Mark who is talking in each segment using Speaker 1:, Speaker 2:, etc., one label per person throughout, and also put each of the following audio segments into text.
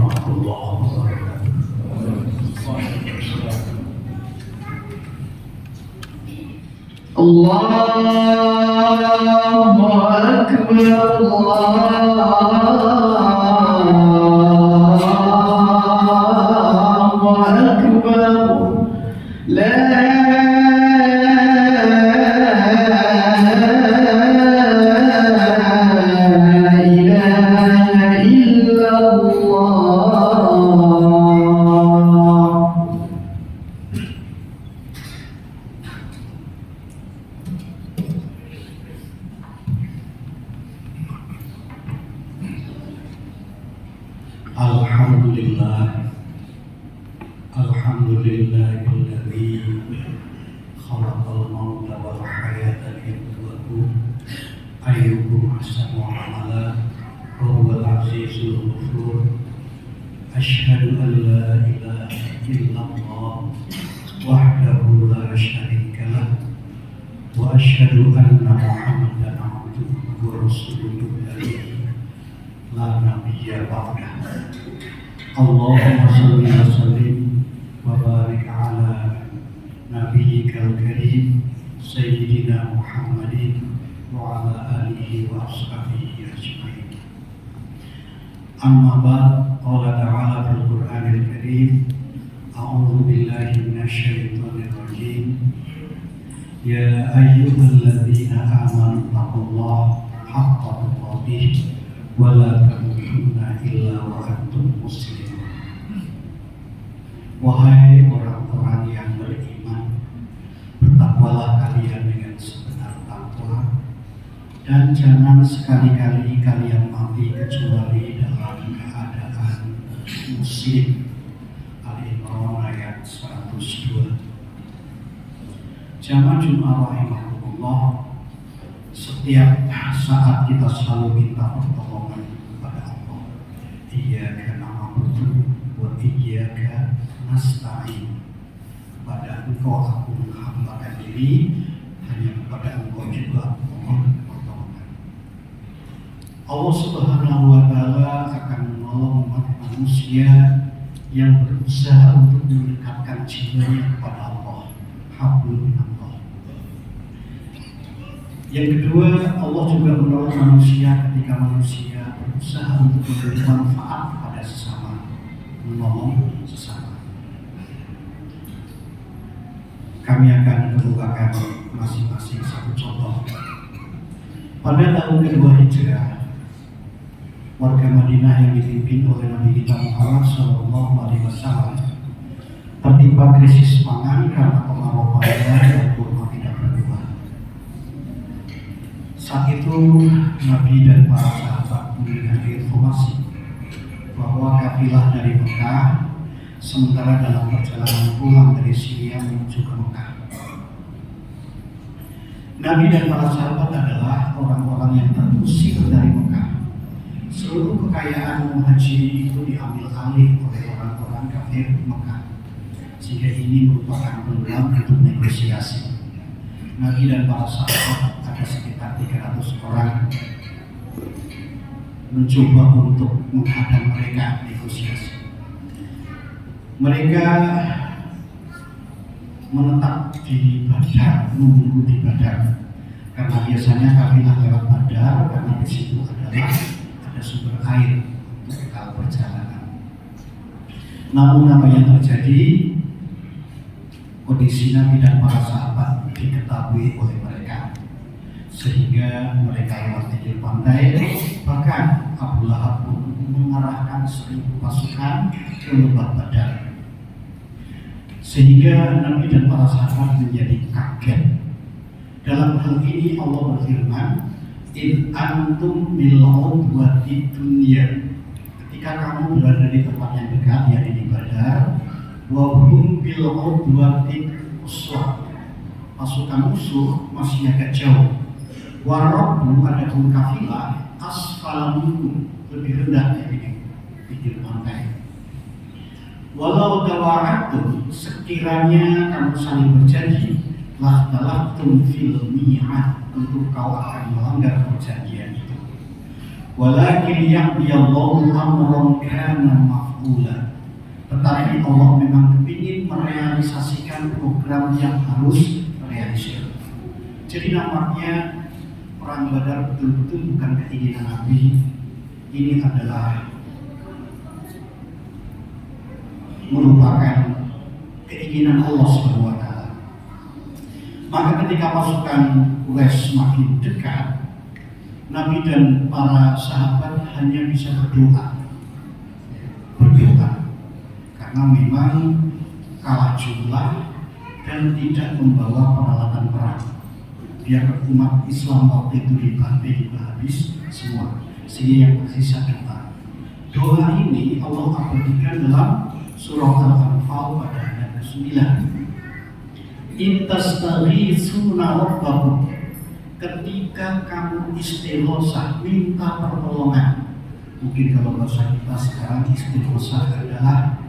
Speaker 1: warahmatullahi wabarakatuh. Allahu Akbar, Allahu Akbar, la Alhamdulillahilladzi khalaqal mauta wal hayata liyabluwakum ayyukum ahsanu amala wa huwal azizul ghafur. Asyhadu an la ilaha illallah wahdahu la syarika lah wa asyhadu anna Muhammadan abduhu wa rasuluhu la nabiyya ba'dah. Allahumma shalli wa sallim wa barik ala nabiyyikal karim sayyidina Muhammadin wa ala alihi wa ashabihi ajma'in. Amma ba'd, qala ta'ala fil Qur'anil Karim, a'udzu billahi minasy syaithanir rajim. Ya ayyuhalladzina amanu taqullaha haqqa tuqatih wa la tamutunna illa wa antum muslimun. Wahai orang-orang yang beriman, bertakwalah kalian dengan sebenar takwa, dan jangan sekali-kali kalian mati kecuali dalam keadaan muslim. Al-Imran ayat 102. Jamaah Jumat rahimahullah, setiap saat kita selalu minta pertolongan kepada Allah. Iyyaka na'budu wa iyyaka nasta'in. Kepada Engkau aku menghambakan diri, hanya kepada Engkau juga aku mohon pertolongan. Allah Subhanahu wa Ta'ala akan menolong umat manusia yang berusaha untuk mendekatkan jiwanya kepada Allah. Hablum minallah. Yang kedua, Allah juga menolong manusia ketika manusia berusaha untuk memberi manfaat kepada sesama, menolong sesama. Kami akan membukakan masing-masing satu contoh. Pada tahun kedua Hijrah, warga Madinah yang dipimpin oleh Nabi kita Muhammad SAW tertimpa krisis pangan karena kemarau panjang dan kurma tidak berbuah. Saat itu Nabi dan para sahabat mendengar informasi bahwa kafilah dari Mekah sementara dalam perjalanan pulang dari Syria menuju ke Mekah. Nabi dan para sahabat adalah orang-orang yang terusir dari Mekah. Seluruh kekayaan muhajir itu diambil alih oleh orang-orang kafir Mekah, sehingga ini merupakan peluang untuk negosiasi. Nabi dan para sahabat, ada sekitar 300 orang, mencoba untuk menghadang mereka negosiasi. Mereka menetap di Badar, menunggu di Badar, karena biasanya kafilah lewat Badar karena di situ adalah ada sumber air untuk bekal perjalanan. Namun apa yang terjadi, kondisi Nabi dan para sahabat diketahui oleh mereka, sehingga mereka lewat di pantai. Bahkan Abu Lahab pun mengarahkan 1000 pasukan ke lembah Badar, sehingga Nabi dan para sahabat menjadi kaget. Dalam hal ini Allah berfirman, "In antum bil udwati dunya." Ketika kamu berada di tempat yang dekat, yakni di Badar, wa hum bil udwati uswah. Pasukan musuh masih agak jauh. Wa rabbu adapun kafilah asfala minkum, lebih rendah dari pinggir pantai. Walau tawa'atum, sekiranya kamu saling berjanji, lah talaftum fil mi'ad, tentu kau akan melanggar perjanjian itu. Walakin yaqdiyallahu amran kana maf'ula. Tetapi Allah memang ingin merealisasikan program yang harus realisir. Jadi nampaknya perang Badar betul-betul bukan keinginan Nabi. Ini adalah merupakan keinginan Allah SWT. Maka ketika pasukan Quraisy semakin dekat, Nabi dan para sahabat hanya bisa berdoa, karena memang kalah jumlah dan tidak membawa peralatan perang. Biar umat Islam waktu itu dibantai juga habis semua, sehingga yang tersisa doa. Doa ini Allah abadikan dalam surah Al-Anfal pada ayat 9. Intastaghitsuna rabbakum, ketika kamu istighosah, minta pertolongan. Mungkin kalau bahasa kita sekarang istighosah adalah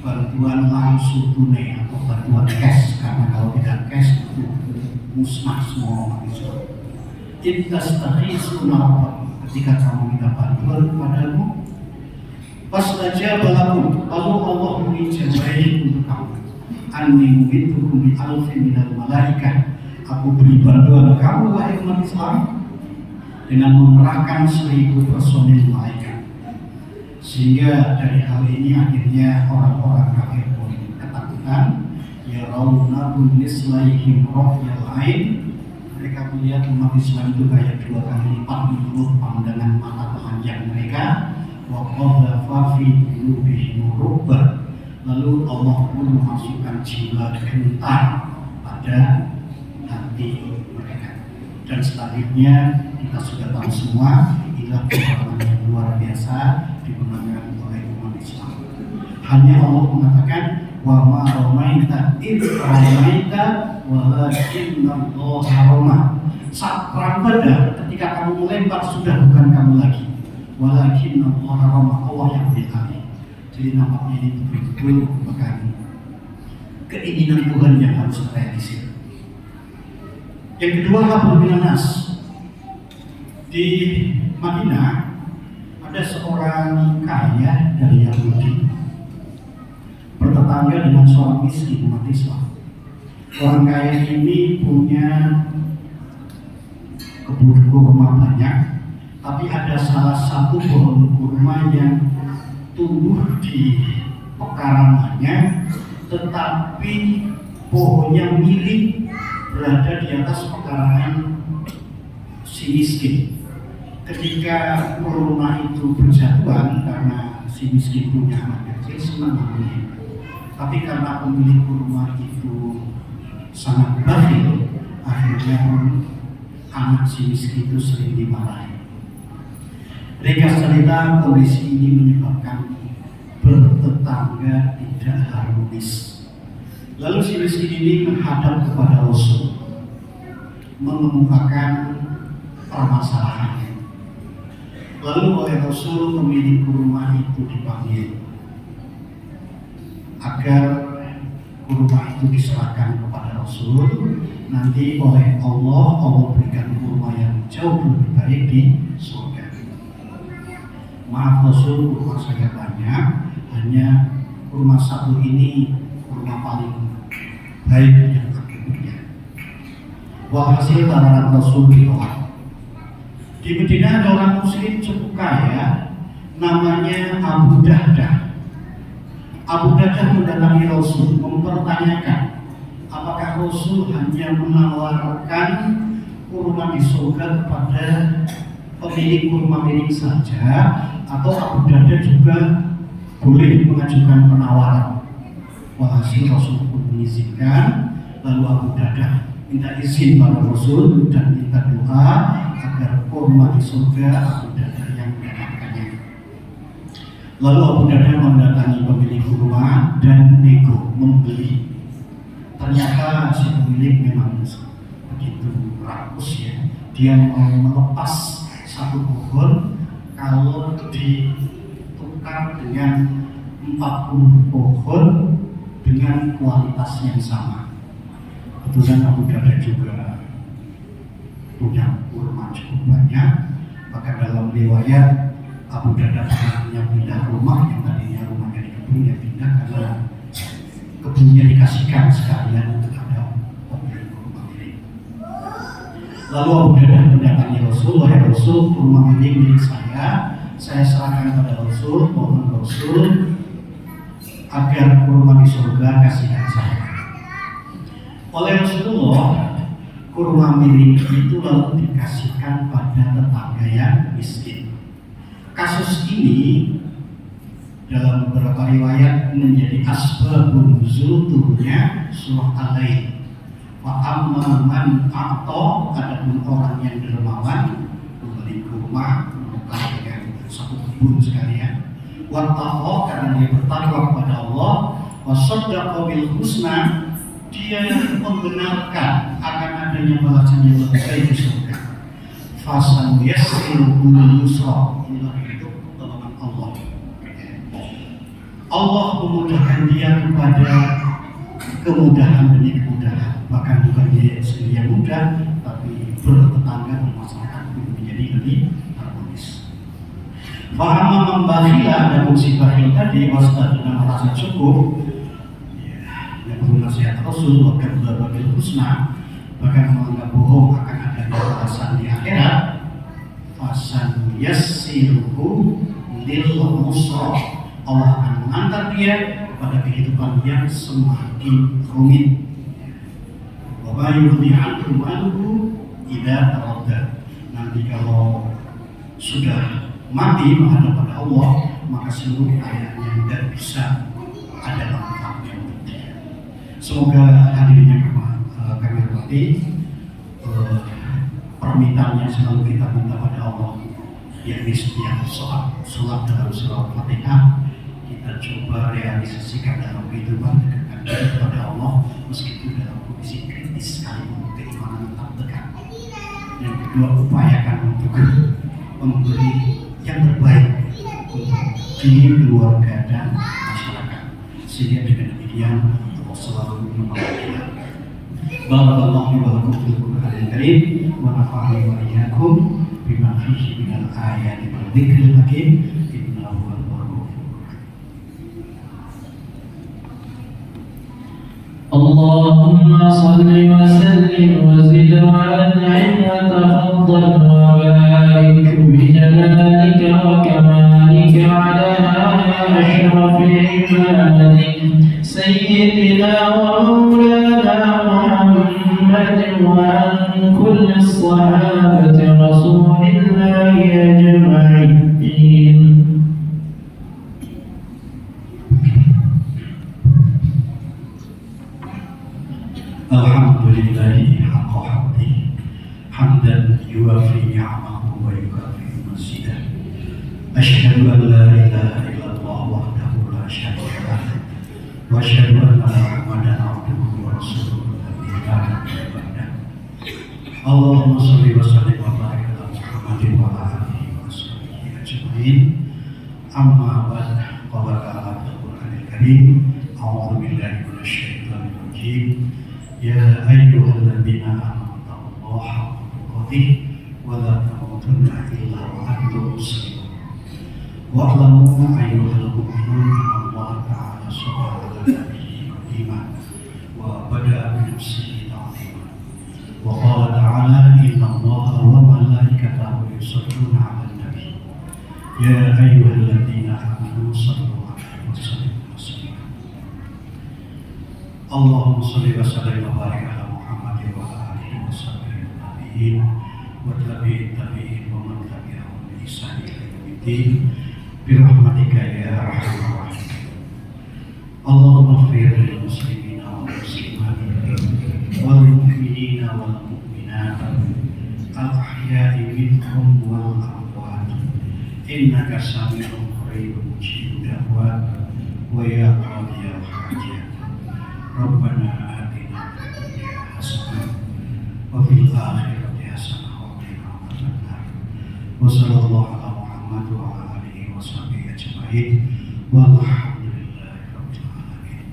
Speaker 1: bantuan langsung tunai atau bantuan cash, karena kalau tidak cash itu musnah semua umat Islam. Intastaghitsuna rabbakum, ketika kamu minta bantuan kepadamu, fastajaba lakum, lalu Allah mengijabahi untuk kamu. Anni mumitukum bi alfin minal malaikah, aku beri bantuan kamu wahai umat Islam dengan mengerahkan 1000 personil malaikat. Sehingga dari hal ini akhirnya orang-orang kafir pun ketakutan. Ya rauna mislaihim rohyal ain, mereka melihat umat Islam itu kayak 2 kali lipat menurut pandangan mata telanjang mereka. Wa qadhafa fi qulubihim ru'ba, lalu Allah pun memasukkan jiwa gentar pada hati mereka. Dan selanjutnya kita sudah tahu semua, inilah peperangan yang luar biasa dimenangkan oleh umat Islam. Hanya Allah mengatakan wa ma ramaita id ramaita walakinnallaha rama. Saat perang Badar, ketika kamu melempar sudah bukan kamu lagi, walakinnallaha rama, Allah yang beralih. Jadi nampaknya ini betul-betul merupakan keinginan Tuhan yang harus terrealisir. Yang kedua, hablum minan nas. Di Madinah ada seorang kaya dari Yahudi bertetangga dengan seorang miskin umat Islam. Orang kaya ini punya kebun kurma banyak, tapi ada salah satu pohon kurma yang tumbuh di pekarangannya, tetapi pohonnya miring berada di atas pekarangan si miskin. Ketika kurma itu berjatuhan, karena si miskin punya anak kecil senang ambilnya, tapi karena pemilik kurma itu sangat bakhil, akhirnya anak si miskin itu sering dimarahi. Ringkas cerita, kondisi ini menyebabkan bertetangga tidak harmonis. Lalu si miskin ini menghadap kepada Rasul, mengemukakan permasalahannya. Lalu oleh Rasul pemilik rumah itu dipanggil agar kurma itu diserahkan kepada Rasul. Nanti oleh Allah berikan kurma yang jauh lebih baik di surga. Maaf Rasul, kurma saya banyak, hanya kurma satu ini kurma paling baik yang aku punya. Walhasil tawaran Rasul ditolak. Di Madinah ada orang muslim cukup kaya, namanya Abu Dahdah. Abu Dahdah mendatangi Rasul, mempertanyakan apakah Rasul hanya menawarkan kurma di surga kepada pemilik kurma milik saja, atau Abu Dahdah juga boleh mengajukan penawaran. Walhasil Rasul pun mengizinkan. Lalu Abu Dahdah minta izin pada Rasul dan minta doa agar kurma di surga Abu Dahdah yang mendapatkannya. Lalu Abu Dahdah mendatangi pemilik kurma dan nego membeli. Ternyata si pemilik memang begitu rakus ya. Dia mau melepas satu pohon kalau ditukar dengan 40 pohon dengan kualitas yang sama. Kebetulan Abu Dahdah juga punya kurma cukup banyak, Maka dalam riwayat Abu Darda yang pindah rumah, yang tadinya rumahnya di kebun, yang pindah karena kebunnya dikasihkan sekalian kepada pemilik kurma milik. Lalu Abu Darda mendatangi Rasul, wahai Rasul, kurma milik saya serahkan pada Rasul, mohon Rasul agar kurma di surga kasihkan saya. Oleh Rasulullah, kurma milik itu lalu dikasihkan pada tetangga yang miskin. Kasus ini dalam beberapa riwayat menjadi asbabun nuzul turunnya surah Al-Lail. Wa amma man a'ta, adapun orang yang dermawan membeli kurma bukan dengan satu kebun sekalian. Wa taqwa, karena dia bertakwa kepada Allah. Wa saddaqa bil husna, dia membenarkan akan adanya balasan yang lebih baik di surga. Fasan yassiru bil yusra, inilah itu pertolongan Allah. Allah memudahkan dia kepada kemudahan demi kemudahan, bahkan bukan dia sendiri yang mudah, tapi bertetangga bermasyarakat menjadi lebih harmonis. Faham membahila dan musibah tadi wasda dengan merasa cukup, yang bernasihat Rasul bahkan berbagai husna, bahkan menganggap bohong akan adanya balasan di akhirat. Fasan yassiruhu lil musra, Allah akan mengantar dia kepada kehidupan yang semakin rumit. Wa ma yughni anhu maluhu idza taradda, nanti kalau sudah mati menghadap pada Allah, maka seluruh kekayaannya tidak bisa ada manfaatnya untuk dia. Semoga hadirin yang kami hormati, permintaan yang selalu kita minta pada Allah, yakni setiap sholat dalam surah Fatihah, kita coba realisasikan dalam kehidupan, dekatkan diri kepada Allah meskipun dalam kondisi kritis sekalipun, keimanan tetap dekat. Yang kedua, upayakan untuk memberi yang terbaik untuk diri, keluarga, dan masyarakat, sehingga dengan demikian Allah selalu menolong kita. Barakallahu wa lakum fil Qur'anil Karim wa nafa'ani wa iyyakum bima fihi minal ayati wal dzikril hakim innahu huwal ghafurur rahim.
Speaker 2: Allahumma salli wa sallim wa zid wa an'im wa tafaddal wa barik bi jalalika wa kamalika ala ashrafil ibadik sayyidina wa maulana Muhammad wa an kulli sahabati rasulillahi ajma'in.
Speaker 1: Alhamdulillahi haqqa hamdihi hamdan yuwafi ni'amahu wa yukafi mazidah. Asyhadu an la ilaha illallah wahdahu la syarika lah wa asyhadu anna Muhammadan abduhu wa rasuluhu la ilaha illallah. Allahumma shalli wa sallim wa barik ala Muhammadin wa ala alihi wa sahbihi ajma'in. Amma ba'd, qala ta'ala fil Qur'anil Karim, a'udzu billahi minasy syaithanir rajim. Ya ayyuhalladzina amanu taqullaha haqqa tuqatih wa la tamutunna illa wa antum muslimun. Wa'lamu ayyuhal mu'minun annallaha ta'ala shara'a ala nabiyyi qadiman wa bada'a bi nafsihi ta'ziman. Wa qala ta'ala innallaha wa malaikatahu yusholluna 'alan nabi. Ya ayyuhalladzina amanu shallu 'alaihi wa sallimu taslima. Allahumma shalli wa sallim wa barik ala Muhammadin wa ala alihi wa sahbihi tabi'in wa tabi'in wa man tabi'ahum bi ihsan ila yaumiddin bi rahmatika ya arhamar rahimin. Allahumma ighfir lil muslimina wal muslimat wal mu'minina wal mu'minat al ahya'i minhum wal amwat innaka sami'un qaribun mujibud da'wat wa ya qadiyal hajat. Rabbana atina fid dunya hasanah wa fil akhirati hasanah wa qina adzabannar. Wa sallallahu ala Muhammad wa ala alihi wa sahbihi ajma'in. Walhamdulillahi rabbil alamin.